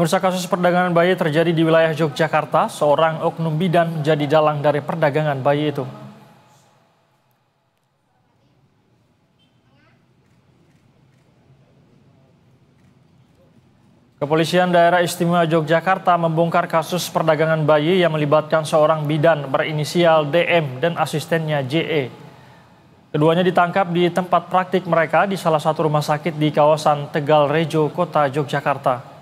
Pemirsa, kasus perdagangan bayi terjadi di wilayah Yogyakarta. Seorang oknum bidan menjadi dalang dari perdagangan bayi itu. Kepolisian Daerah Istimewa Yogyakarta membongkar kasus perdagangan bayi yang melibatkan seorang bidan berinisial DM dan asistennya JE. Keduanya ditangkap di tempat praktik mereka di salah satu rumah sakit di kawasan Tegal Rejo, Kota Yogyakarta.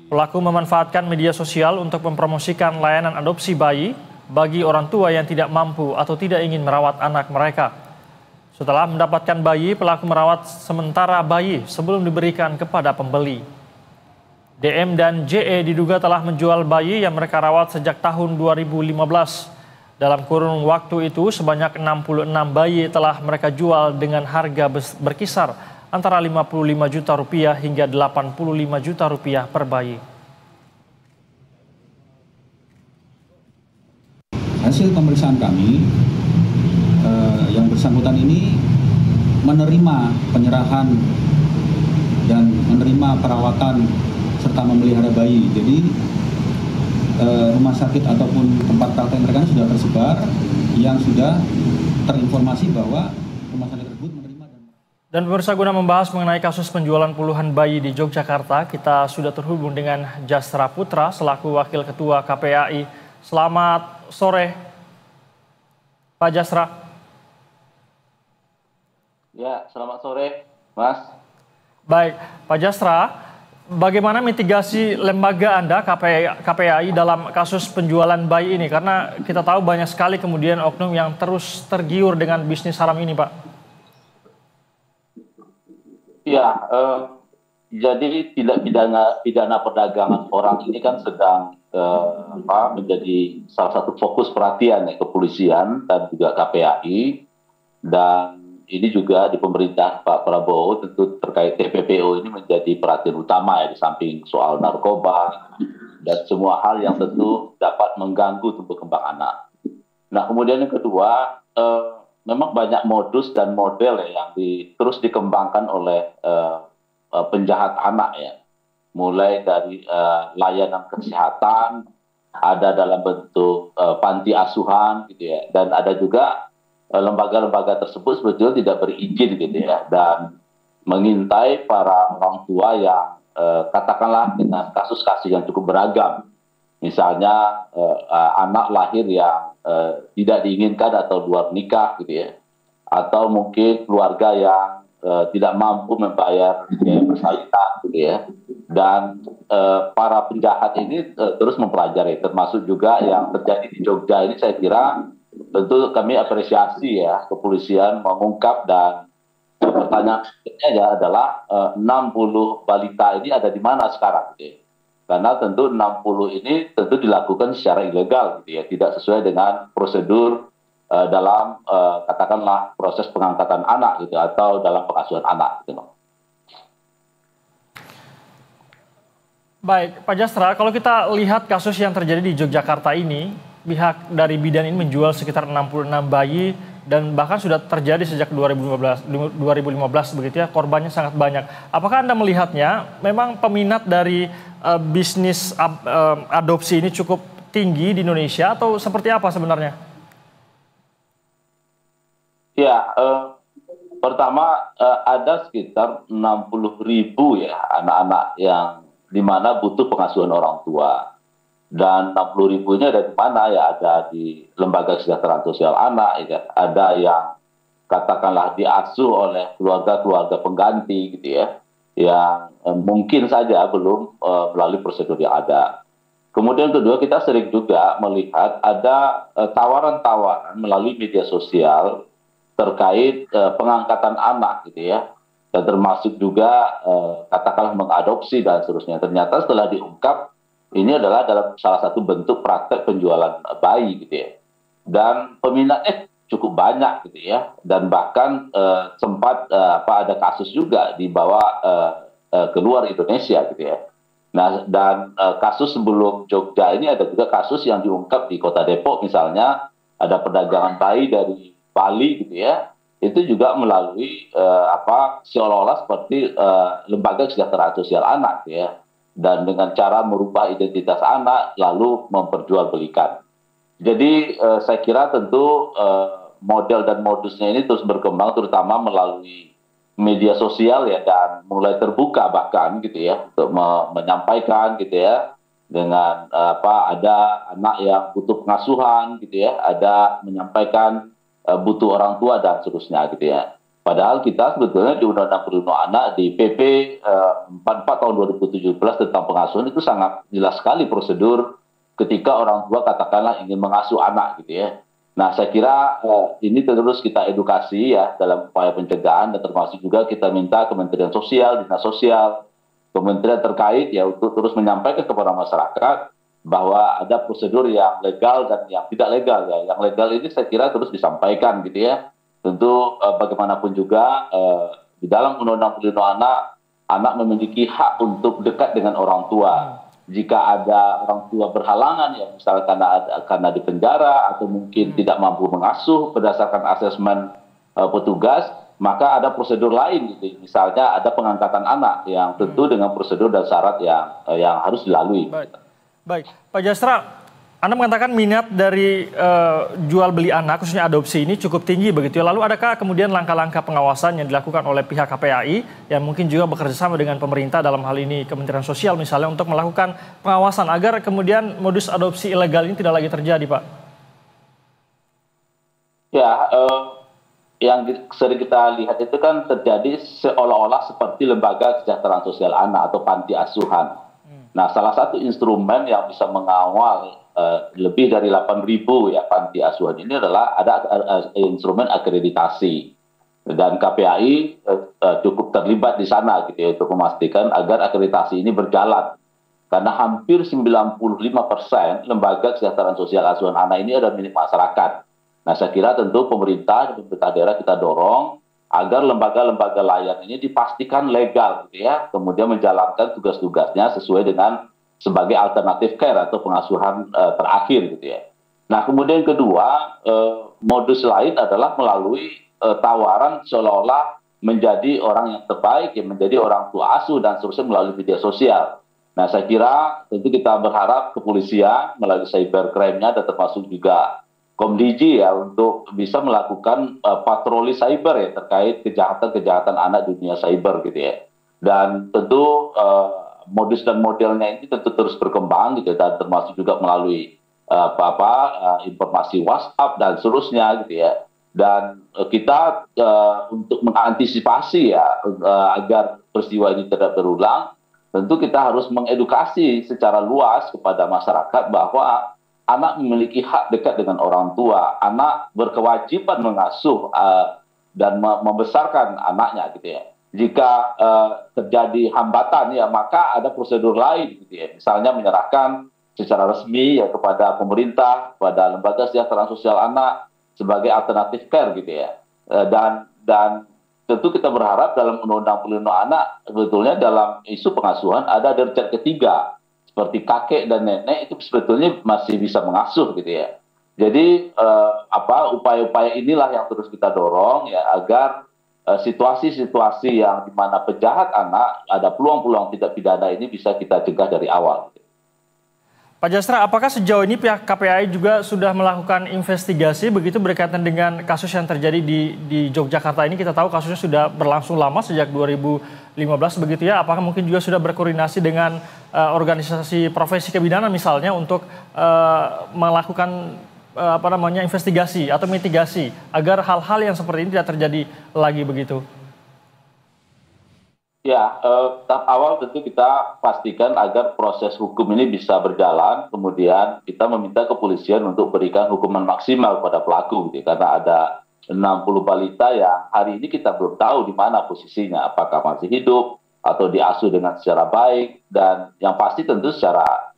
Pelaku memanfaatkan media sosial untuk mempromosikan layanan adopsi bayi bagi orang tua yang tidak mampu atau tidak ingin merawat anak mereka. Setelah mendapatkan bayi, pelaku merawat sementara bayi sebelum diberikan kepada pembeli. DM dan JE diduga telah menjual bayi yang mereka rawat sejak tahun 2015. Dalam kurun waktu itu, sebanyak 66 bayi telah mereka jual dengan harga berkisar antara 55 juta rupiah hingga 85 juta rupiah per bayi. Hasil pemeriksaan kami, yang bersangkutan ini menerima penyerahan dan menerima perawatan serta memelihara bayi. Jadi rumah sakit ataupun tempat praktek mereka sudah tersebar, yang sudah terinformasi bahwa rumah sakit tersebut menerima. Dan pemirsa, guna membahas mengenai kasus penjualan puluhan bayi di Yogyakarta, kita sudah terhubung dengan Jasra Putra selaku Wakil Ketua KPAI. Selamat sore, Pak Jasra. Ya, selamat sore, Mas. Baik, Pak Jasra, bagaimana mitigasi lembaga Anda KPAI dalam kasus penjualan bayi ini? Karena kita tahu banyak sekali kemudian oknum yang terus tergiur dengan bisnis haram ini, Pak. Ya, jadi tidak pidana perdagangan orang ini kan sedang menjadi salah satu fokus perhatian kepolisian dan juga KPAI. Dan ini juga di pemerintah Pak Prabowo tentu terkait TPPO ini menjadi perhatian utama ya, di samping soal narkoba dan semua hal yang tentu dapat mengganggu tumbuh kembang anak. Nah, kemudian yang kedua, memang banyak modus dan model ya, yang terus dikembangkan oleh penjahat anak ya. Mulai dari layanan kesehatan, ada dalam bentuk panti asuhan gitu ya, dan ada juga lembaga-lembaga tersebut sebetulnya tidak berizin gitu ya, dan mengintai para orang tua yang katakanlah dengan kasus-kasus yang cukup beragam. Misalnya anak lahir yang tidak diinginkan atau luar nikah gitu ya, atau mungkin keluarga yang tidak mampu membayar biaya persalinan gitu ya. Dan para penjahat ini terus mempelajari, termasuk juga yang terjadi di Jogja ini. Saya kira tentu kami apresiasi ya, kepolisian mengungkap, dan pertanyaan berikutnya adalah 60 balita ini ada di mana sekarang gitu ya. Karena tentu 60 ini tentu dilakukan secara ilegal gitu ya, tidak sesuai dengan prosedur dalam katakanlah proses pengangkatan anak gitu, atau dalam pengasuhan anak gitu. Baik, Pak Jasra, kalau kita lihat kasus yang terjadi di Yogyakarta ini, pihak dari bidan ini menjual sekitar 66 bayi dan bahkan sudah terjadi sejak 2015 begitu ya, korbannya sangat banyak. Apakah Anda melihatnya memang peminat dari bisnis adopsi ini cukup tinggi di Indonesia atau seperti apa sebenarnya? Ya, pertama ada sekitar 60.000 ya anak-anak yang dimana butuh pengasuhan orang tua. Dan 60.000 ini ada di mana ya? Ada di lembaga kesejahteraan sosial anak, ya. Ada yang katakanlah diasuh oleh keluarga-keluarga pengganti gitu ya, yang mungkin saja belum melalui prosedur yang ada. Kemudian kedua, kita sering juga melihat ada tawaran-tawaran melalui media sosial terkait pengangkatan anak gitu ya, dan termasuk juga katakanlah mengadopsi dan seterusnya. Ternyata setelah diungkap, ini adalah dalam salah satu bentuk praktek penjualan bayi gitu ya. Dan peminatnya cukup banyak gitu ya. Dan bahkan sempat ada kasus juga dibawa ke luar Indonesia gitu ya. Nah, dan kasus sebelum Jogja ini ada juga kasus yang diungkap di Kota Depok misalnya, ada perdagangan bayi dari Bali gitu ya. Itu juga melalui seolah-olah seperti lembaga kesejahteraan sosial anak gitu ya. dan dengan cara merubah identitas anak lalu memperjualbelikan. Jadi saya kira tentu model dan modusnya ini terus berkembang terutama melalui media sosial ya, dan mulai terbuka bahkan gitu ya untuk menyampaikan gitu ya, dengan ada anak yang butuh pengasuhan gitu ya, ada menyampaikan butuh orang tua dan seterusnya gitu ya. Padahal kita sebetulnya di Undang-Undang Perlindungan Anak di PP 44 tahun 2017 tentang pengasuhan itu sangat jelas sekali prosedur ketika orang tua katakanlah ingin mengasuh anak gitu ya. Nah, saya kira ini terus kita edukasi ya dalam upaya pencegahan, dan termasuk juga kita minta Kementerian Sosial, Dinas Sosial, kementerian terkait ya untuk terus menyampaikan kepada masyarakat bahwa ada prosedur yang legal dan yang tidak legal ya. Yang legal ini saya kira terus disampaikan gitu ya. Tentu bagaimanapun juga di dalam Undang-Undang Perlindungan Anak, anak memiliki hak untuk dekat dengan orang tua. Jika ada orang tua berhalangan ya, misalnya karena di penjara atau mungkin tidak mampu mengasuh berdasarkan asesmen petugas, maka ada prosedur lain gitu. Misalnya ada pengangkatan anak yang tentu dengan prosedur dan syarat yang harus dilalui. Baik, Pak Jasra, Anda mengatakan minat dari jual beli anak, khususnya adopsi ini cukup tinggi begitu ya. Lalu adakah kemudian langkah-langkah pengawasan yang dilakukan oleh pihak KPAI yang mungkin juga bekerjasama dengan pemerintah, dalam hal ini Kementerian Sosial misalnya, untuk melakukan pengawasan agar kemudian modus adopsi ilegal ini tidak lagi terjadi, Pak? Ya, yang sering kita lihat itu kan terjadi seolah-olah seperti lembaga kesejahteraan sosial anak atau panti asuhan. Nah, salah satu instrumen yang bisa mengawal lebih dari 8.000 ya panti asuhan ini adalah ada instrumen akreditasi, dan KPAI cukup terlibat di sana gitu ya, untuk memastikan agar akreditasi ini berjalan, karena hampir 95% lembaga kesejahteraan sosial asuhan anak ini adalah milik masyarakat. Nah, saya kira tentu pemerintah daerah kita dorong agar lembaga-lembaga layan ini dipastikan legal gitu ya, kemudian menjalankan tugas-tugasnya sesuai dengan sebagai alternatif care atau pengasuhan terakhir gitu ya. Nah, kemudian kedua, modus lain adalah melalui tawaran seolah-olah menjadi orang yang terbaik, ya, menjadi orang tua asuh dan seterusnya melalui media sosial. Nah, saya kira tentu kita berharap kepolisian melalui cybercrime-nya dan termasuk juga Komdigi ya untuk bisa melakukan patroli cyber ya terkait kejahatan-kejahatan anak di dunia cyber gitu ya. Dan tentu modus dan modelnya ini tentu terus berkembang gitu, dan termasuk juga melalui informasi WhatsApp dan seterusnya gitu ya. Dan kita untuk mengantisipasi ya agar peristiwa ini tidak berulang, tentu kita harus mengedukasi secara luas kepada masyarakat bahwa anak memiliki hak dekat dengan orang tua, anak berkewajiban mengasuh dan membesarkan anaknya gitu ya. Jika terjadi hambatan ya maka ada prosedur lain gitu ya. Misalnya menyerahkan secara resmi ya kepada pemerintah, kepada lembaga kesejahteraan sosial anak sebagai alternatif care gitu ya. Dan tentu kita berharap dalam Undang-Undang Perlindungan Anak sebetulnya dalam isu pengasuhan ada derajat ketiga seperti kakek dan nenek itu sebetulnya masih bisa mengasuh gitu ya. Jadi upaya-upaya inilah yang terus kita dorong ya agar situasi-situasi yang di mana penjahat anak ada peluang-peluang tidak pidana ini bisa kita cegah dari awal. Pak Jasra, apakah sejauh ini pihak KPAI juga sudah melakukan investigasi begitu berkaitan dengan kasus yang terjadi di Yogyakarta ini? Kita tahu kasusnya sudah berlangsung lama sejak 2015 begitu ya. Apakah mungkin juga sudah berkoordinasi dengan organisasi profesi kebidanan misalnya untuk melakukan investigasi atau mitigasi agar hal-hal yang seperti ini tidak terjadi lagi begitu? Ya, tahap awal tentu kita pastikan agar proses hukum ini bisa berjalan, kemudian kita meminta kepolisian untuk berikan hukuman maksimal pada pelaku, gitu. Karena ada 60 balita yang hari ini kita belum tahu di mana posisinya, apakah masih hidup atau diasuh dengan secara baik, dan yang pasti tentu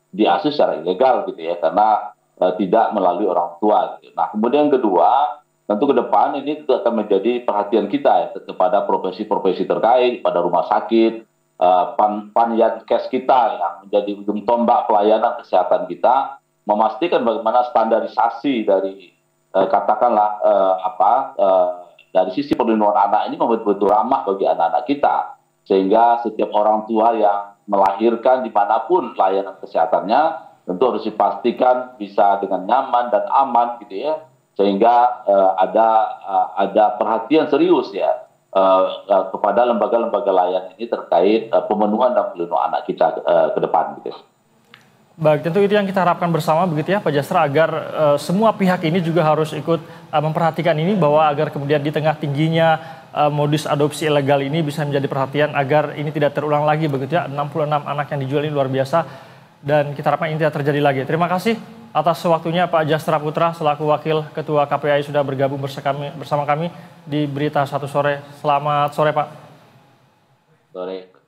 diasuh secara ilegal gitu ya, karena tidak melalui orang tua. Gitu. Nah, kemudian kedua, tentu ke depan ini akan menjadi perhatian kita ya, kepada profesi-profesi terkait, pada rumah sakit, Panyankes kita yang menjadi ujung tombak pelayanan kesehatan kita, memastikan bagaimana standarisasi dari katakanlah dari sisi perlindungan anak ini betul-betul ramah bagi anak-anak kita, sehingga setiap orang tua yang melahirkan dimanapun layanan kesehatannya, tentu harus dipastikan bisa dengan nyaman dan aman gitu ya, sehingga ada perhatian serius ya kepada lembaga-lembaga layanan ini terkait pemenuhan dan pelindungan anak kita ke depan gitu. Baik, tentu itu yang kita harapkan bersama begitu ya Pak Jasra, agar semua pihak ini juga harus ikut memperhatikan ini, bahwa agar kemudian di tengah tingginya modus adopsi ilegal ini bisa menjadi perhatian agar ini tidak terulang lagi begitu ya. 66 anak yang dijual ini luar biasa dan kita harapkan ini tidak terjadi lagi. Terima kasih atas waktunya Pak Jasra Putra selaku Wakil Ketua KPAI sudah bergabung bersama kami di Berita Satu Sore. Selamat sore Pak. Sore.